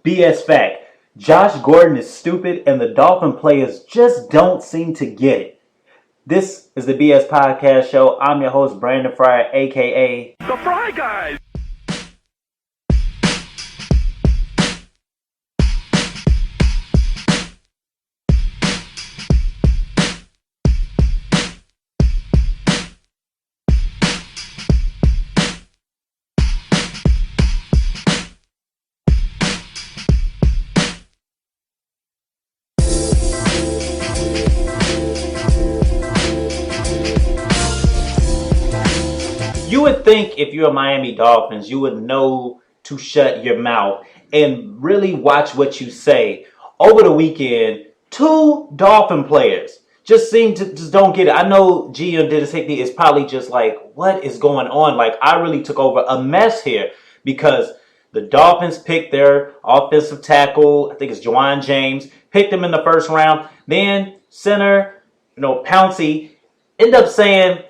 BS fact. Josh Gordon is stupid and the Dolphin players just don't seem to get it. This is the BS Podcast Show. I'm your host, Brandon Fryer, a.k.a. The Fry Guys. You would think if you're a Miami Dolphins, you would know to shut your mouth and really watch what you say. Over the weekend, two Dolphin players just seem to just don't get it. I know GM Dennis Hickney is probably just like, what is going on? Like, I really took over a mess here because the Dolphins picked their offensive tackle, I think it's Juwan James, picked him in the first round. Then center, Pouncey, end up saying,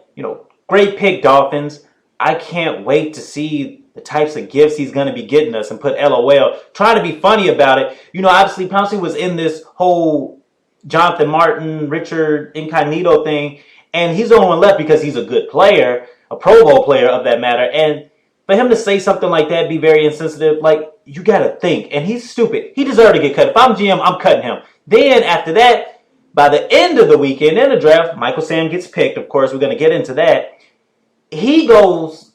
great pick, Dolphins. I can't wait to see the types of gifts he's going to be getting us, and put LOL, trying to be funny about it. Obviously, Pouncey was in this whole Jonathan Martin, Richard Incognito thing, and he's the only one left because he's a good player, a Pro Bowl player of that matter. And for him to say something like that, be very insensitive, like, you got to think. And he's stupid. He deserved to get cut. If I'm GM, I'm cutting him. Then after that, by the end of the weekend in the draft, Michael Sam gets picked. Of course, we're going to get into that. He goes,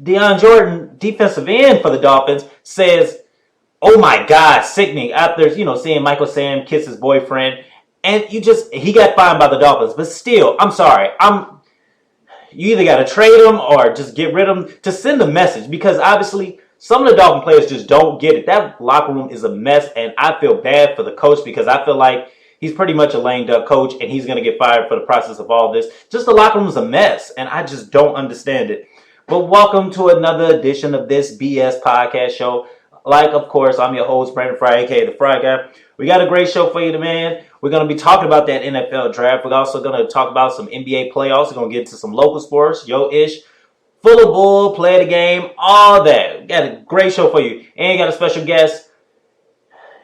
Deion Jordan, defensive end for the Dolphins, says, oh my God, sickening, after, seeing Michael Sam kiss his boyfriend. And he got fined by the Dolphins. But still, I'm sorry. You either got to trade him or just get rid of him to send a message. Because obviously, some of the Dolphin players just don't get it. That locker room is a mess. And I feel bad for the coach because I feel like he's pretty much a lame duck coach, and he's going to get fired for the process of all this. Just the locker room is a mess, and I just don't understand it. But welcome to another edition of this BS Podcast Show. Like, of course, I'm your host, Brandon Fry, a.k.a. The Fry Guy. We got a great show for you, man. We're going to be talking about that NFL draft. We're also going to talk about some NBA playoffs. We're going to get into some local sports, Yo-ish, full of bull, play the game, all that. We got a great show for you. And got a special guest.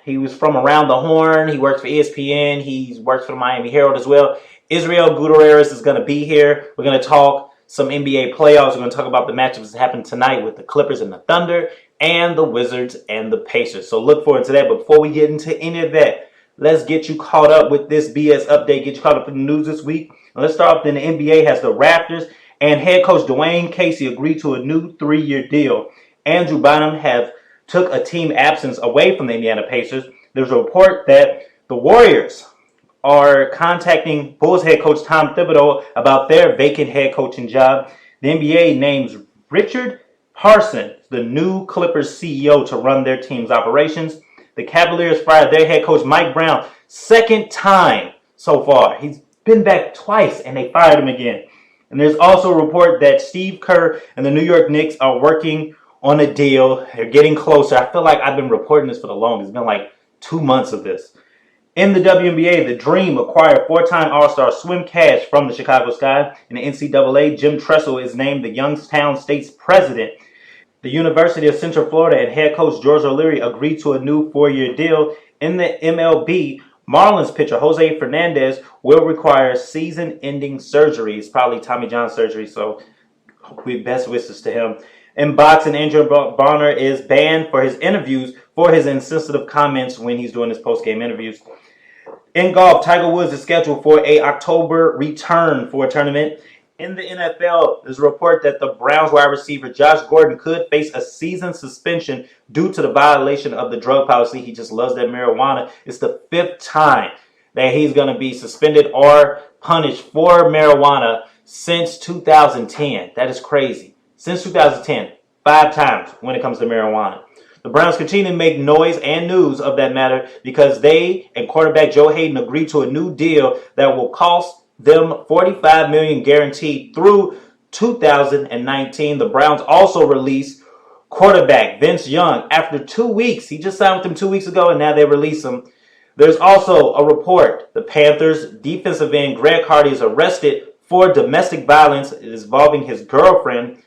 He was from around the horn. He works for ESPN. He works for the Miami Herald as well. Israel Gutierrez is going to be here. We're going to talk some NBA playoffs. We're going to talk about the matchups that happened tonight with the Clippers and the Thunder and the Wizards and the Pacers. So look forward to that. But before we get into any of that, let's get you caught up with this BS update. Get you caught up in the news this week. And let's start off. Then the NBA has the Raptors and head coach Dwayne Casey agreed to a new 3-year deal. Andrew Bynum took a team absence away from the Indiana Pacers. There's a report that the Warriors are contacting Bulls head coach Tom Thibodeau about their vacant head coaching job. The NBA names Richard Parsons, the new Clippers CEO, to run their team's operations. The Cavaliers fired their head coach Mike Brown, second time so far. He's been back twice and they fired him again. And there's also a report that Steve Kerr and the New York Knicks are working on a deal. They're getting closer. I feel like I've been reporting this for the longest. It's been like 2 months of this. In the WNBA, the Dream acquired 4-time All-Star Swim Cash from the Chicago Sky. In the NCAA, Jim Tressel is named the Youngstown State's president. The University of Central Florida and head coach George O'Leary agreed to a new 4-year deal. In the MLB, Marlins pitcher Jose Fernandez will require season-ending surgery. It's probably Tommy John surgery, so we best wishes to him. In boxing, Andrew Bonner is banned for his interviews for his insensitive comments when he's doing his post-game interviews. In golf, Tiger Woods is scheduled for an October return for a tournament. In the NFL, there's a report that the Browns wide receiver Josh Gordon could face a season suspension due to the violation of the drug policy. He just loves that marijuana. It's the 5th time that he's going to be suspended or punished for marijuana since 2010. That is crazy. Since 2010, 5 times when it comes to marijuana. The Browns continue to make noise and news of that matter because they and quarterback Joe Hayden agreed to a new deal that will cost them $45 million guaranteed through 2019. The Browns also released quarterback Vince Young after 2 weeks. He just signed with them 2 weeks ago, and now they release him. There's also a report. The Panthers defensive end Greg Hardy is arrested for domestic violence involving his girlfriend.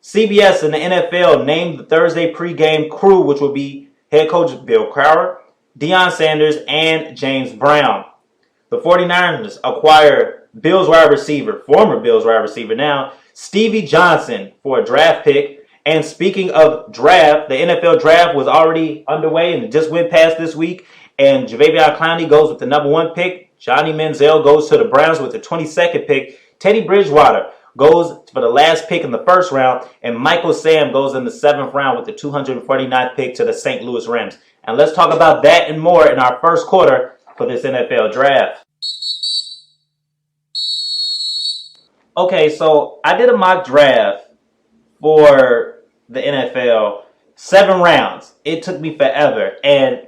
CBS and the NFL named the Thursday pregame crew, which will be head coach Bill Cowher, Deion Sanders, and James Brown. The 49ers acquire Bills wide receiver, former Bills wide receiver now, Stevie Johnson for a draft pick. And speaking of draft, the NFL draft was already underway and it just went past this week. And Jadeveon Clowney goes with the number 1 pick. Johnny Manziel goes to the Browns with the 22nd pick. Teddy Bridgewater goes for the last pick in the first round. And Michael Sam goes in the 7th round with the 249th pick to the St. Louis Rams. And let's talk about that and more in our first quarter for this NFL draft. Okay, so I did a mock draft for the NFL, 7 rounds. It took me forever, and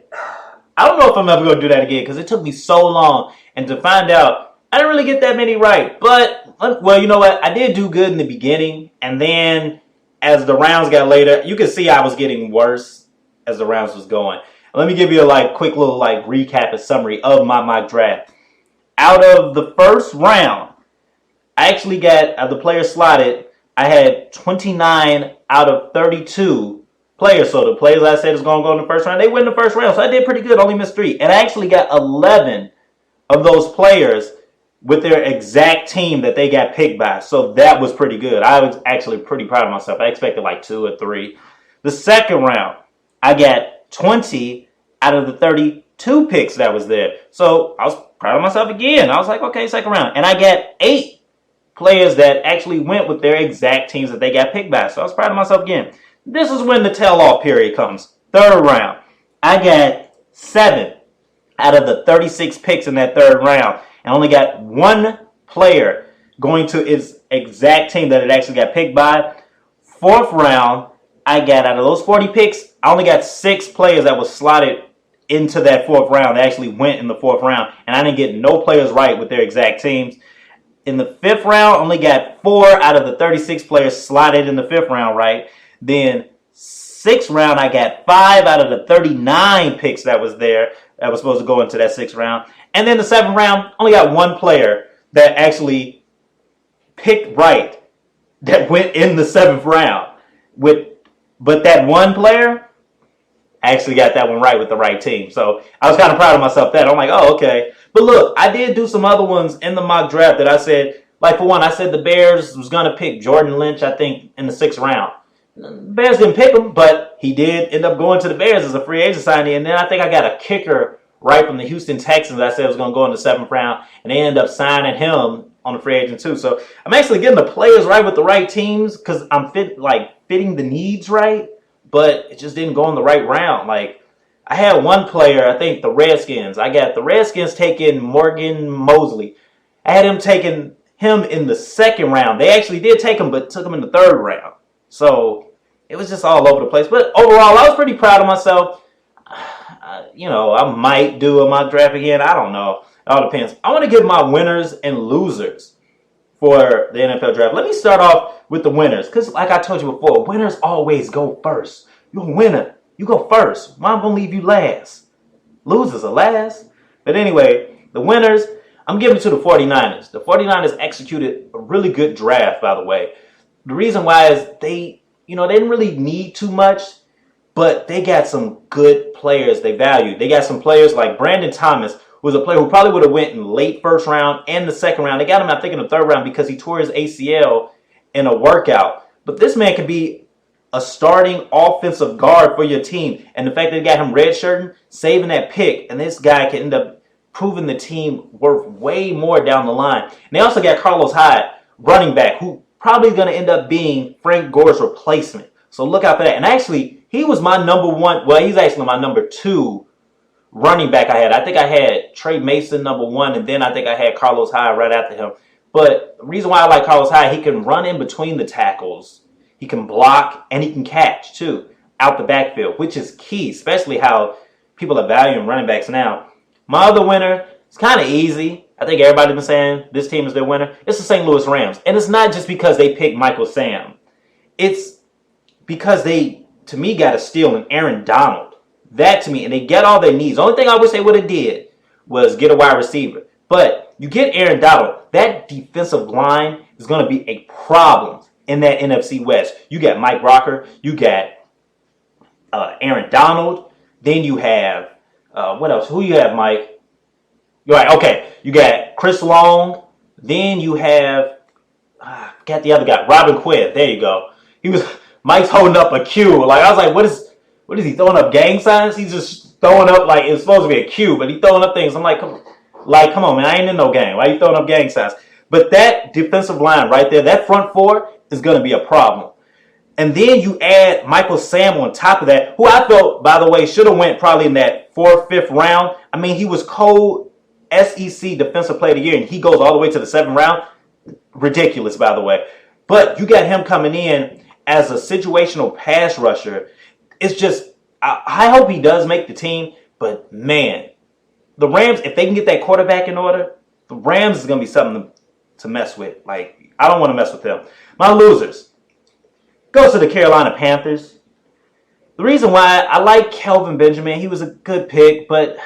I don't know if I'm ever going to do that again because it took me so long, and to find out, I didn't really get that many right, but, well, you know what, I did do good in the beginning, and then as the rounds got later, you can see I was getting worse as the rounds was going. Let me give you a quick little recap and summary of my mock draft. Out of the first round, I actually got, the players slotted, I had 29 out of 32 players. So the players I said is going to go in the first round, they win the first round. So I did pretty good, only missed 3. And I actually got 11 of those players with their exact team that they got picked by. So that was pretty good. I was actually pretty proud of myself. I expected 2 or 3. The second round, I got 20 out of the 32 picks that was there. So I was proud of myself again. I was like, okay, second round. And I got 8 players that actually went with their exact teams that they got picked by. So I was proud of myself again. This is when the tell-off period comes. Third round. I got 7 out of the 36 picks in that third round. And only got 1 player going to its exact team that it actually got picked by. Fourth round, I got, out of those 40 picks, I only got 6 players that was slotted into that fourth round. They actually went in the fourth round. And I didn't get no players right with their exact teams. In the 5th round, only got 4 out of the 36 players slotted in the 5th round right. Then 6th round, I got 5 out of the 39 picks that was there that was supposed to go into that 6th round. And then the 7th round, only got 1 player that actually picked right that went in the 7th round. But that 1 player actually got that one right with the right team. So I was kind of proud of myself that. I'm like, oh, okay. But look, I did do some other ones in the mock draft that I said, for one, I said the Bears was going to pick Jordan Lynch, I think, in the 6th round. The Bears didn't pick him, but he did end up going to the Bears as a free agent signing. And then I think I got a kicker right from the Houston Texans that I said was going to go in the 7th round. And they ended up signing him on the free agent too. So I'm actually getting the players right with the right teams because I'm fitting the needs right. But it just didn't go in the right round. I had 1 player, I think the Redskins. I got the Redskins taking Morgan Mosley. I had him taking him in the 2nd round. They actually did take him, but took him in the 3rd round. So it was just all over the place. But overall, I was pretty proud of myself. I might do a mock draft again. I don't know. It all depends. I want to give my winners and losers for the NFL draft. Let me start off with the winners. Because like I told you before, winners always go first. You're a winner. You go first. Why am I going to leave you last? Losers are last. But anyway, the winners, I'm giving it to the 49ers. The 49ers executed a really good draft, by the way. The reason why is they didn't really need too much, but they got some good players they valued. They got some players like Brandon Thomas, who was a player who probably would have went in late 1st round and the 2nd round. They got him, I think, in the 3rd round because he tore his ACL in a workout. But this man could be a starting offensive guard for your team. And the fact that they got him redshirting, saving that pick, and this guy can end up proving the team worth way more down the line. And they also got Carlos Hyde, running back, who probably going to end up being Frank Gore's replacement. So look out for that. And actually, he was my number 1. Well, he's actually my number 2 running back I had. I think I had Trey Mason number 1, and then I think I had Carlos Hyde right after him. But the reason why I like Carlos Hyde, he can run in between the tackles. He can block, and he can catch, too, out the backfield, which is key, especially how people are valuing running backs now. My other winner, it's kind of easy. I think everybody's been saying this team is their winner. It's the St. Louis Rams. And it's not just because they picked Michael Sam. It's because they, to me, got a steal in Aaron Donald. That, to me, and they get all their needs. The only thing I wish they would have did was get a wide receiver. But you get Aaron Donald. That defensive line is going to be a problem in that NFC West. You got Mike Rocker. You got Aaron Donald. Then you have what else? Who you have, Mike? You're right. Okay, you got Chris Long. Then you have got the other guy, Robin Quinn. There you go. He was Mike's holding up a Q. Like I was like, what is he throwing up gang signs? He's just throwing up like it's supposed to be a Q, but he's throwing up things. I'm like, come on, man, I ain't in no game. Why are you throwing up gang signs? But that defensive line right there, that front four is going to be a problem. And then you add Michael Sam on top of that, who I felt, by the way, should have went probably in that fourth, fifth round. I mean, he was SEC Defensive Player of the Year, and he goes all the way to the seventh round. Ridiculous, by the way. But you got him coming in as a situational pass rusher. It's just, I hope he does make the team. But, man, the Rams, if they can get that quarterback in order, the Rams is going to be something to mess with. Like, I don't want to mess with them. My losers. Goes to the Carolina Panthers. The reason why I like Kelvin Benjamin, he was a good pick, but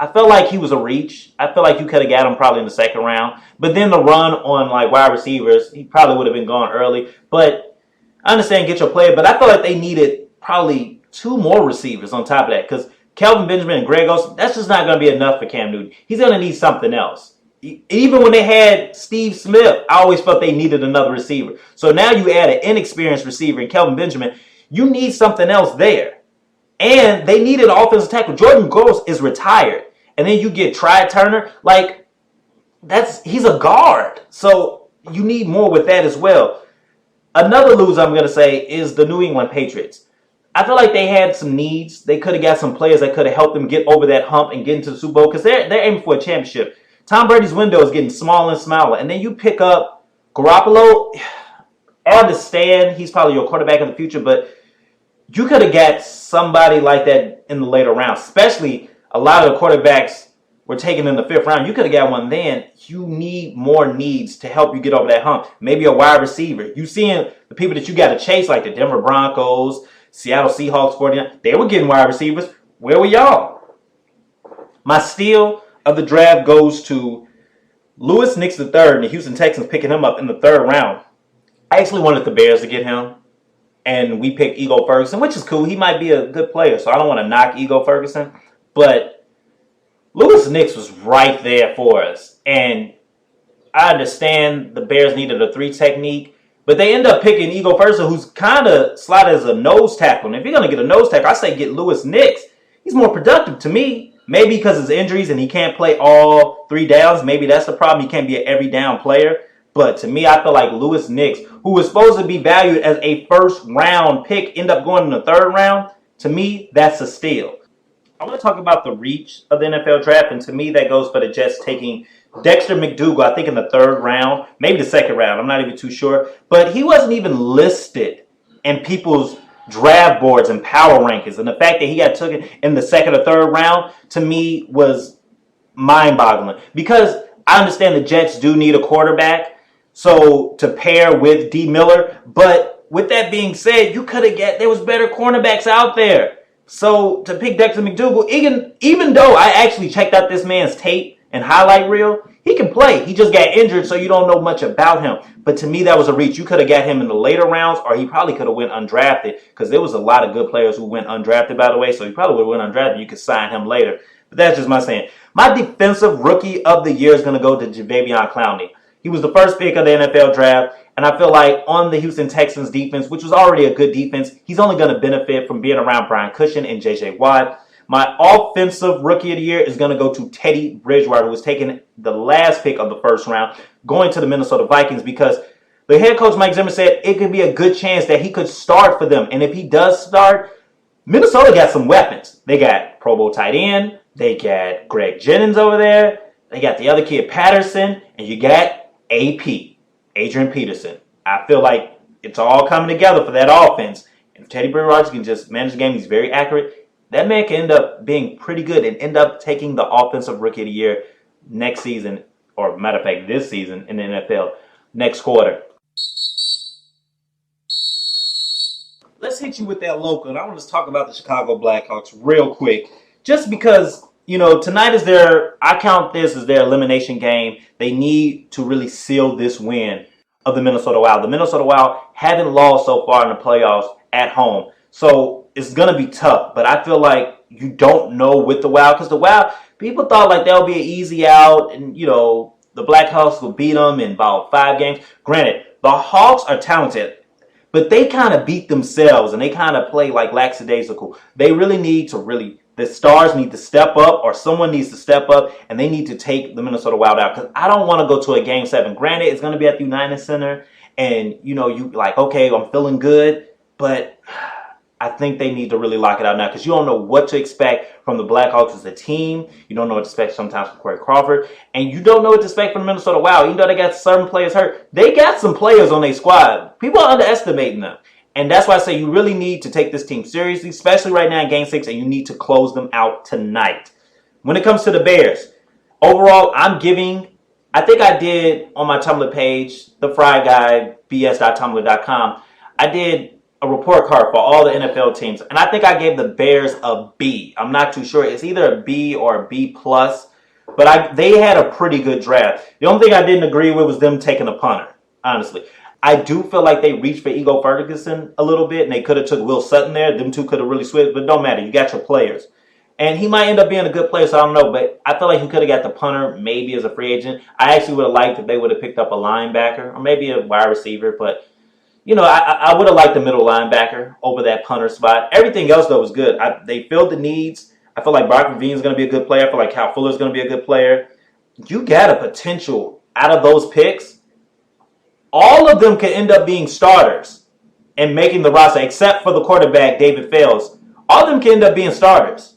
I felt like he was a reach. I feel like you could have got him probably in the second round. But then the run on like wide receivers, he probably would have been gone early. But I understand get your player, but I feel like they needed probably two more receivers on top of that because Kelvin Benjamin and Greg Olsen, that's just not going to be enough for Cam Newton. He's going to need something else. Even when they had Steve Smith, I always felt they needed another receiver. So now you add an inexperienced receiver in Kelvin Benjamin. You need something else there. And they needed an offensive tackle. Jordan Gross is retired. And then you get Try Turner. Like, he's a guard. So you need more with that as well. Another loser I'm going to say is the New England Patriots. I feel like they had some needs. They could have got some players that could have helped them get over that hump and get into the Super Bowl because they're aiming for a championship. Tom Brady's window is getting smaller and smaller. And then you pick up Garoppolo. I understand he's probably your quarterback in the future, but you could have got somebody like that in the later rounds. Especially a lot of the quarterbacks were taken in the fifth round. You could have got one then. You need more needs to help you get over that hump. Maybe a wide receiver. You seeing the people that you got to chase, like the Denver Broncos, Seattle Seahawks, 49. They were getting wide receivers. Where were y'all? My steal of the draft goes to Louis Nix III and the Houston Texans picking him up in the third round. I actually wanted the Bears to get him, and we picked Ego Ferguson, which is cool. He might be a good player, so I don't want to knock Ego Ferguson. But Louis Nix was right there for us, and I understand the Bears needed a 3 technique, but they end up picking Ego Ferguson, who's kind of slotted as a nose tackle. And if you're going to get a nose tackle, I say get Louis Nix. He's more productive to me. Maybe because of his injuries and he can't play all 3 downs. Maybe that's the problem. He can't be an every down player. But to me, I feel like Louis Nix, who was supposed to be valued as a first round pick, end up going in the third round. To me, that's a steal. I want to talk about the reach of the NFL draft. And to me, that goes for the Jets taking Dexter McDougal, I think in the third round, maybe the second round. I'm not even too sure. But he wasn't even listed in people's draft boards and power rankings, and the fact that he got taken in the second or third round to me was mind-boggling because I understand the Jets do need a quarterback so to pair with D. Miller, but with that being said, you could have there was better cornerbacks out there. So to pick Dexter McDougal, even though I actually checked out this man's tape and highlight reel, he can play. He just got injured, so you don't know much about him. But to me, that was a reach. You could have got him in the later rounds, or he probably could have went undrafted, because there was a lot of good players who went undrafted, by the way, so he probably would have went undrafted. You could sign him later. But that's just my saying. My defensive rookie of the year is going to go to Jadeveon Clowney. He was the first pick of the NFL draft, and I feel like on the Houston Texans defense, which was already a good defense, he's only going to benefit from being around Brian Cushing and J.J. Watt. My offensive rookie of the year is going to go to Teddy Bridgewater, who was taken the last pick of the first round, going to the Minnesota Vikings, because the head coach Mike Zimmer said it could be a good chance that he could start for them. And if he does start, Minnesota got some weapons. They got Pro Bowl tight end. They got Greg Jennings over there. They got the other kid, Patterson. And you got AP, Adrian Peterson. I feel like it's all coming together for that offense. If Teddy Bridgewater can just manage the game, he's very accurate. That man can end up being pretty good and end up taking the offensive rookie of the year next season, or matter of fact, this season in the NFL, next quarter. Let's hit you with that local, and I want to talk about the Chicago Blackhawks real quick. Just because, tonight is I count this as their elimination game. They need to really seal this win of the Minnesota Wild. The Minnesota Wild haven't lost so far in the playoffs at home. So it's going to be tough, but I feel like, you don't know with the Wild, because the Wild, people thought like they'll be an easy out, and the Blackhawks will beat them in about 5 games. Granted, the Hawks are talented, but they kind of beat themselves and they kind of play like lackadaisical. They really need to the Stars need to step up, or someone needs to step up, and they need to take the Minnesota Wild out, because I don't want to go to a Game 7. Granted, it's going to be at the United Center, and you like, okay, I'm feeling good, but I think they need to really lock it out now, because you don't know what to expect from the Blackhawks as a team. You don't know what to expect sometimes from Corey Crawford, and you don't know what to expect from the Minnesota Wild. Even though they got certain players hurt, they got some players on their squad. People are underestimating them. And that's why I say you really need to take this team seriously, especially right now in Game 6, and you need to close them out tonight. When it comes to the Bears, overall, I think I did on my Tumblr page, the Fry Guy, bs.tumblr.com, I did a report card for all the NFL teams, and I think I gave the Bears a B. I'm not too sure. It's either a B or a B+, but they had a pretty good draft. The only thing I didn't agree with was them taking a punter, honestly. I do feel like they reached for Ego Ferguson a little bit, and they could have took Will Sutton there. Them two could have really switched, but it don't matter. You got your players. And he might end up being a good player, so I don't know, but I feel like he could have got the punter maybe as a free agent. I actually would have liked if they would have picked up a linebacker or maybe a wide receiver, but I would have liked the middle linebacker over that punter spot. Everything else, though, was good. They filled the needs. I feel like Brock Ravine is going to be a good player. I feel like Cal Fuller is going to be a good player. You got a potential out of those picks. All of them could end up being starters and making the roster, except for the quarterback, David Fales. All of them can end up being starters.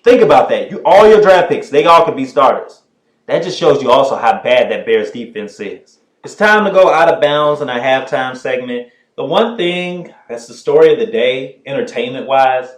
Think about that. All your draft picks, they all could be starters. That just shows you also how bad that Bears defense is. It's time to go out of bounds in our halftime segment. The one thing that's the story of the day, entertainment-wise,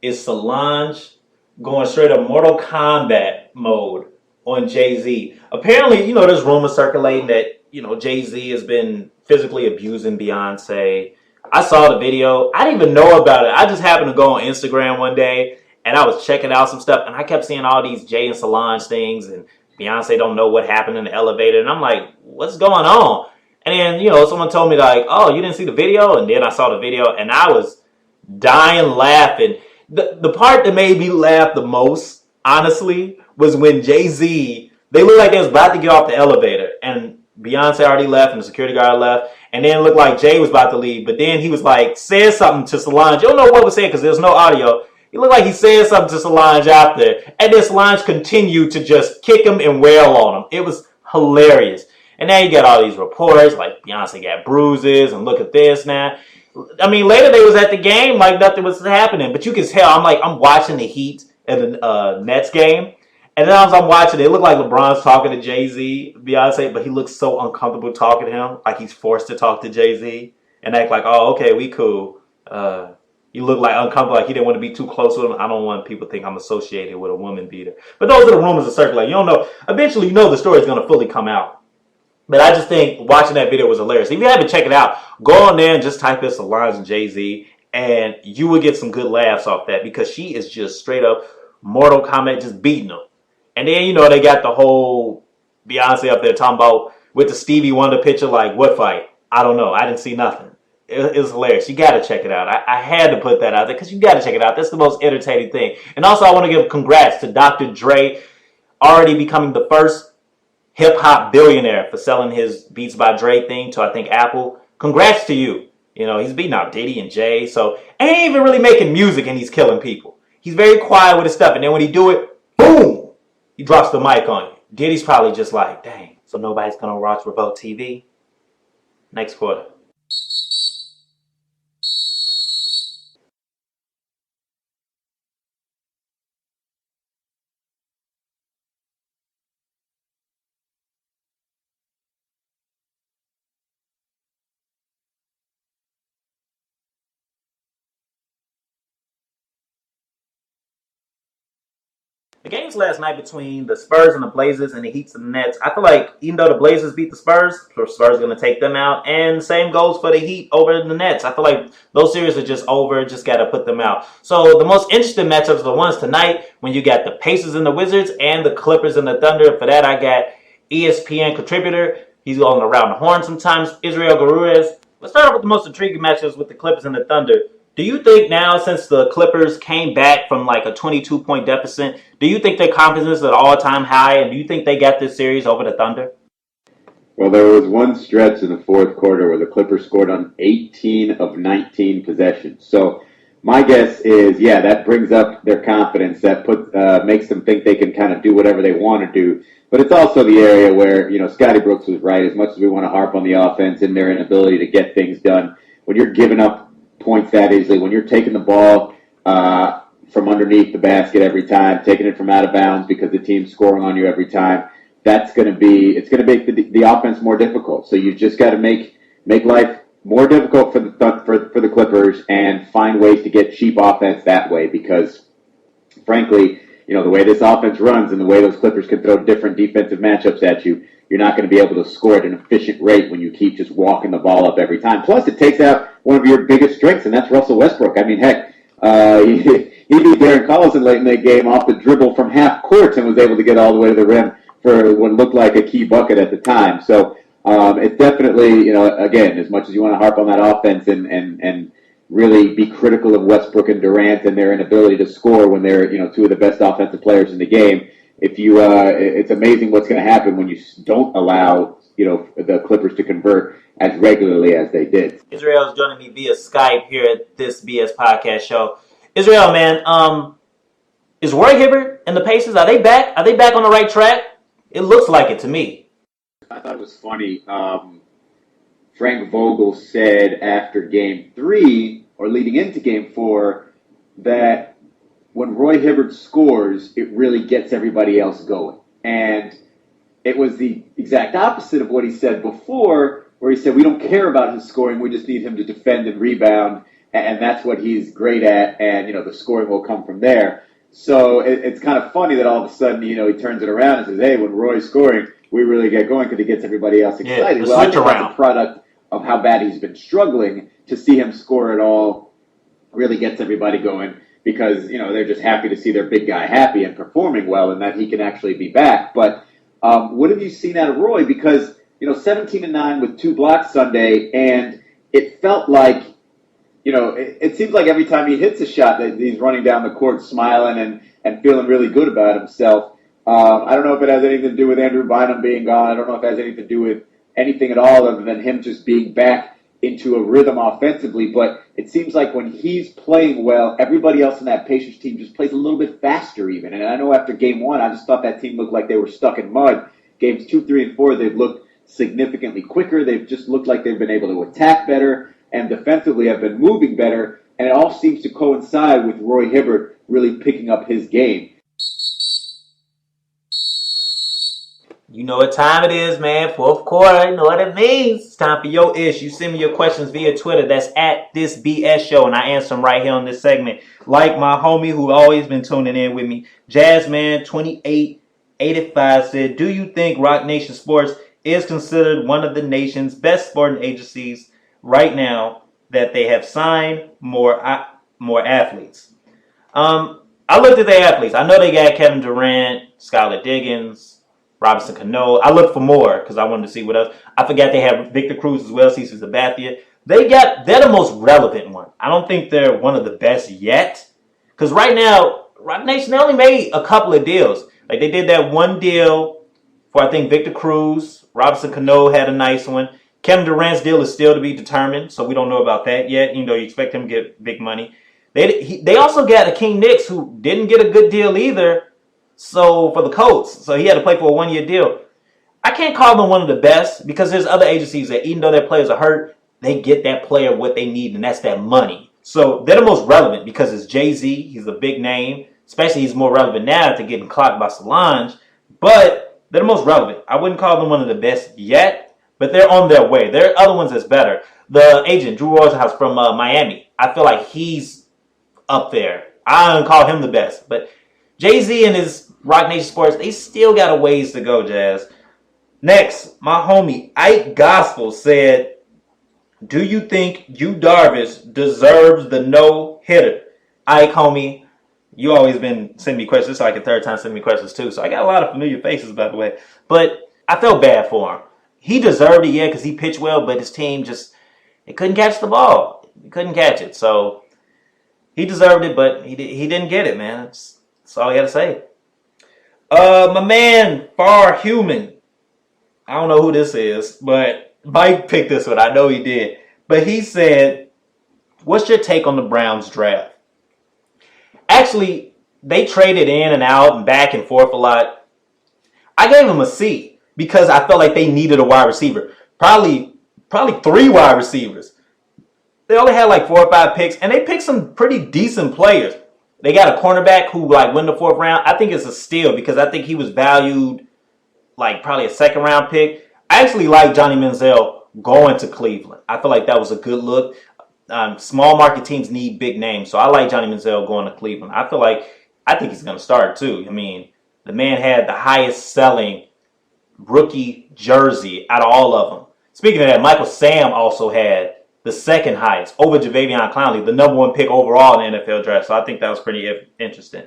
is Solange going straight up Mortal Kombat mode on Jay-Z. Apparently, there's rumors circulating that, Jay-Z has been physically abusing Beyonce. I saw the video. I didn't even know about it. I just happened to go on Instagram one day, and I was checking out some stuff, and I kept seeing all these Jay and Solange things, and Beyonce don't know what happened in the elevator, and I'm like, what's going on? And then, someone told me, like, oh, you didn't see the video? And then I saw the video, and I was dying laughing. The part that made me laugh the most, honestly, was when Jay-Z, they looked like they was about to get off the elevator, and Beyonce already left, and the security guard left, and then it looked like Jay was about to leave, but then he was like, said something to Solange. You don't know what was said because there's no audio. He looked like he said something to Solange after, and then Solange continued to just kick him and wail on him. It was hilarious. And now you got all these reports, like Beyonce got bruises, and look at this now. I mean, later they was at the game like nothing was happening, but you can tell, I'm watching the Heat and the Nets game, and then as I'm watching it, it looked like LeBron's talking to Jay-Z, Beyonce, but he looks so uncomfortable talking to him, like he's forced to talk to Jay-Z, and act like, oh, okay, we cool. He looked like uncomfortable, like he didn't want to be too close with him. I don't want people to think I'm associated with a woman beater. But those are the rumors that circulate. You don't know. Eventually, the story is going to fully come out. But I just think watching that video was hilarious. If you haven't checked it out, go on there and just type in Solange and Jay-Z, and you will get some good laughs off that, because she is just straight up Mortal Kombat just beating them. And then, they got the whole Beyonce up there talking about with the Stevie Wonder picture, like, what fight? I don't know. I didn't see nothing. It was hilarious. You got to check it out. I had to put that out there because you got to check it out. That's the most entertaining thing. And also, I want to give congrats to Dr. Dre, already becoming the first hip-hop billionaire for selling his Beats by Dre thing to, I think, Apple. Congrats to you. He's beating out Diddy and Jay, so ain't even really making music, and he's killing people. He's very quiet with his stuff, and then when he do it, boom! He drops the mic on you. Diddy's probably just like, dang, so nobody's going to watch Revolt TV? Next quarter. The games last night between the Spurs and the Blazers and the Heats and the Nets, I feel like even though the Blazers beat the Spurs are going to take them out. And same goes for the Heat over the Nets. I feel like those series are just over. Just got to put them out. So the most interesting matchups are the ones tonight when you got the Pacers and the Wizards and the Clippers and the Thunder. For that, I got ESPN contributor. He's going around the horn sometimes, Israel Gutierrez. Let's start off with the most intriguing matchups with the Clippers and the Thunder. Do you think now, since the Clippers came back from like a 22-point deficit, do you think their confidence is at all-time high, and do you think they got this series over the Thunder? Well, there was one stretch in the fourth quarter where the Clippers scored on 18 of 19 possessions. So my guess is, yeah, that brings up their confidence. That makes them think they can kind of do whatever they want to do. But it's also the area where, Scotty Brooks was right. As much as we want to harp on the offense and their inability to get things done, when you're giving up points that easily, when you're taking the ball from underneath the basket every time, taking it from out of bounds because the team's scoring on you every time, it's going to make the offense more difficult. So you just got to make life more difficult for the Clippers and find ways to get cheap offense that way, because frankly, the way this offense runs and the way those Clippers can throw different defensive matchups at you, you're not going to be able to score at an efficient rate when you keep just walking the ball up every time. Plus, it takes out one of your biggest strengths, and that's Russell Westbrook. I mean, heck, he beat Darren Collison late in that game off the dribble from half court and was able to get all the way to the rim for what looked like a key bucket at the time. So it's definitely, again, as much as you want to harp on that offense and really be critical of Westbrook and Durant and their inability to score when they're, two of the best offensive players in the game, it's amazing what's going to happen when you don't allow, the Clippers to convert as regularly as they did. Israel is joining me via Skype here at this BS podcast show. Israel, man, is Roy Hibbert and the Pacers, are they back? Are they back on the right track? It looks like it to me. I thought it was funny. Frank Vogel said after Game 3, or leading into Game 4, that when Roy Hibbert scores, it really gets everybody else going. And it was the exact opposite of what he said before, where he said, we don't care about his scoring, we just need him to defend and rebound, and that's what he's great at, and, the scoring will come from there. So it's kind of funny that all of a sudden, he turns it around and says, hey, when Roy's scoring, we really get going because he gets everybody else excited. Yeah, I think that's a product of how bad he's been struggling. To see him score at all really gets everybody going because, they're just happy to see their big guy happy and performing well and that he can actually be back. But what have you seen out of Roy? Because, 17-9 with 2 blocks Sunday, and it felt like, it seems like every time he hits a shot that he's running down the court smiling and feeling really good about himself. I don't know if it has anything to do with Andrew Bynum being gone. I don't know if it has anything to do with anything at all other than him just being back into a rhythm offensively. But it seems like when he's playing well, everybody else in that Pacers team just plays a little bit faster even. And I know after Game 1, I just thought that team looked like they were stuck in mud. Games 2, 3, and 4, they've looked significantly quicker. They've just looked like they've been able to attack better and defensively have been moving better, and it all seems to coincide with Roy Hibbert really picking up his game. You know what time it is, man. Fourth quarter. You know what it means. It's time for your ish. You send me your questions via Twitter. That's at this BS show, and I answer them right here on this segment. Like my homie who always been tuning in with me, Jazzman2885 said, do you think Rock Nation Sports is considered one of the nation's best sporting agencies right now that they have signed more athletes? I looked at their athletes. I know they got Kevin Durant, Skylar Diggins, Robinson Cano. I looked for more because I wanted to see what else. I forgot they have Victor Cruz as well, Cesar Sabathia. They're the most relevant one. I don't think they're one of the best yet. Because right now, Rock Nation, they only made a couple of deals. Like they did that one deal for, I think, Victor Cruz. Robinson Cano had a nice one. Kevin Durant's deal is still to be determined, so we don't know about that yet, even though you expect him to get big money. They also got a King Knicks who didn't get a good deal either, so for the Colts. So he had to play for a one-year deal. I can't call them one of the best because there's other agencies that even though their players are hurt, they get that player what they need, and that's that money. So they're the most relevant because it's Jay-Z. He's a big name. Especially he's more relevant now after getting clocked by Solange. But they're the most relevant. I wouldn't call them one of the best yet, but they're on their way. There are other ones that's better. The agent, Drew Rosenhaus from Miami, I feel like he's up there. I don't call him the best. But Jay-Z and his Rock Nation Sports, they still got a ways to go, Jazz. Next, my homie Ike Gospel said, do you think Yu Darvish deserves the no-hitter? Ike, homie, you always been sending me questions. It's like a third time sending me questions too. So I got a lot of familiar faces, by the way. But I felt bad for him. He deserved it, because he pitched well, but his team just, they couldn't catch the ball. They couldn't catch it. So He deserved it, but he didn't get it, man. That's all I got to say. My man, Far Human. I don't know who this is, but Mike picked this one. I know he did. But he said, what's your take on the Browns draft? Actually, they traded in and out and back and forth a lot. I gave them a C because I felt like they needed a wide receiver. Probably 3 wide receivers. They only had like 4 or 5 picks, and they picked some pretty decent players. They got a cornerback who like went the 4th round. I think it's a steal because I think he was valued like probably a 2nd round pick. I actually like Johnny Manziel going to Cleveland. I feel like that was a good look. Small market teams need big names, so I like Johnny Manziel going to Cleveland. I think he's going to start too. I mean, the man had the highest selling rookie jersey out of all of them. Speaking of that, Michael Sam also had the 2nd highest over Jadeveon Clowney, the number 1 pick overall in the NFL draft. So I think that was pretty interesting.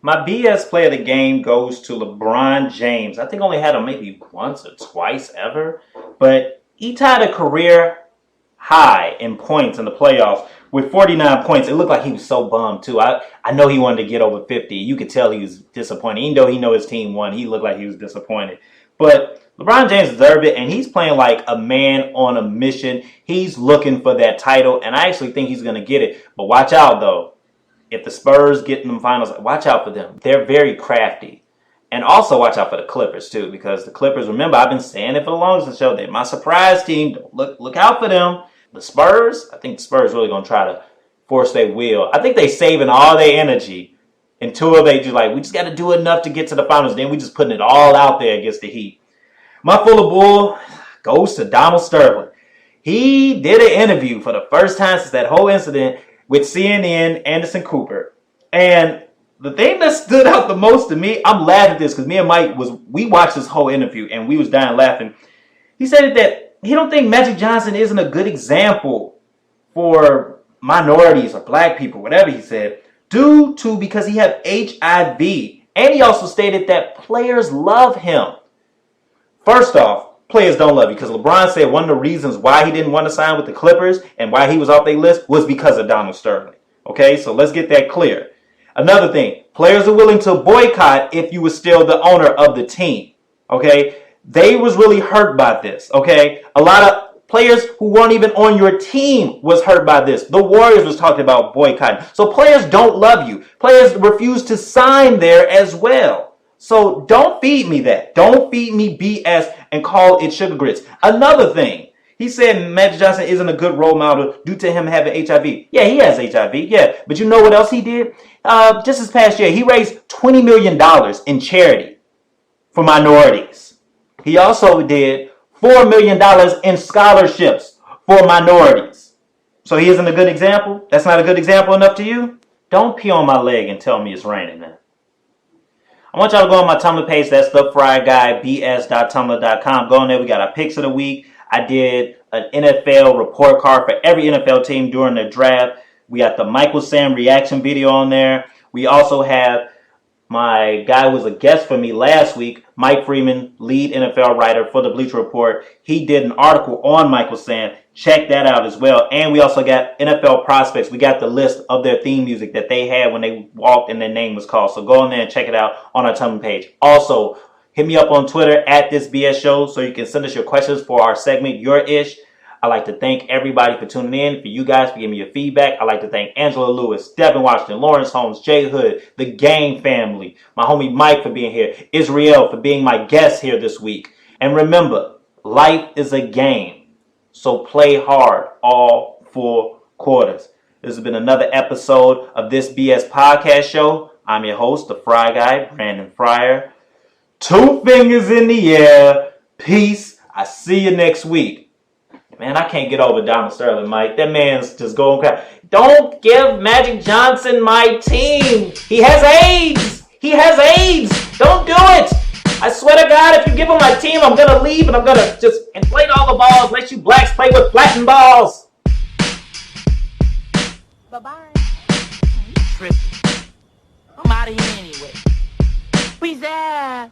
My BS play of the game goes to LeBron James. I think I only had him maybe once or twice ever, but he tied a career high in points in the playoffs with 49 points. It looked like he was so bummed too. I know he wanted to get over 50. You could tell he was disappointed. Even though he know his team won, he looked like he was disappointed. But LeBron James deserved it, and he's playing like a man on a mission. He's looking for that title, and I actually think he's going to get it. But watch out, though. If the Spurs get in the finals, watch out for them. They're very crafty. And also watch out for the Clippers, too, because the Clippers, remember, I've been saying it for the longest in the show. They're my surprise team. Look out for them. The Spurs, I think the Spurs really going to try to force their will. I think they saving all their energy until they just we just got to do enough to get to the finals. Then we just putting it all out there against the Heat. My full of bull goes to Donald Sterling. He did an interview for the first time since that whole incident with CNN, Anderson Cooper. And the thing that stood out the most to me, I'm laughing at this because me and Mike, we watched this whole interview and we was dying laughing. He said that he don't think Magic Johnson isn't a good example for minorities or black people, whatever he said, because he had HIV. And he also stated that players love him. First off, players don't love you because LeBron said one of the reasons why he didn't want to sign with the Clippers and why he was off their list was because of Donald Sterling. Okay, so let's get that clear. Another thing, players are willing to boycott if you were still the owner of the team. Okay, they was really hurt by this. Okay, a lot of players who weren't even on your team was hurt by this. The Warriors was talking about boycotting. So players don't love you. Players refuse to sign there as well. So don't feed me that. Don't feed me BS and call it sugar grits. Another thing, he said Magic Johnson isn't a good role model due to him having HIV. Yeah, he has HIV. Yeah, but you know what else he did? Just this past year, he raised $20 million in charity for minorities. He also did $4 million in scholarships for minorities. So he isn't a good example? That's not a good example enough to you? Don't pee on my leg and tell me it's raining, man. I want y'all to go on my Tumblr page. That's thefryguyBS.tumblr.com. Go on there. We got our picks of the week. I did an NFL report card for every NFL team during the draft. We got the Michael Sam reaction video on there. We also have my guy who was a guest for me last week, Mike Freeman, lead NFL writer for the Bleacher Report. He did an article on Michael Sam. Check that out as well. And we also got NFL prospects. We got the list of their theme music that they had when they walked and their name was called. So go on there and check it out on our Tumblr page. Also, hit me up on Twitter at @ThisBSShow so you can send us your questions for our segment, Your Ish. I'd like to thank everybody for tuning in, for you guys for giving me your feedback. I'd like to thank Angela Lewis, Devin Washington, Lawrence Holmes, Jay Hood, the Gang family, my homie Mike for being here, Israel for being my guest here this week. And remember, life is a game, so play hard all 4 quarters. This has been another episode of This BS Podcast Show. I'm your host, the Fry Guy, Brandon Fryer. 2 fingers in the air. Peace. I see you next week. Man, I can't get over Donald Sterling, Mike. That man's just going crazy. Don't give Magic Johnson my team. He has AIDS. He has AIDS. Don't do it. I swear to God, if you give him my team, I'm going to leave and I'm going to just inflate all the balls, let you blacks play with flattened balls. Bye-bye. I'm out of here anyway. Peace out.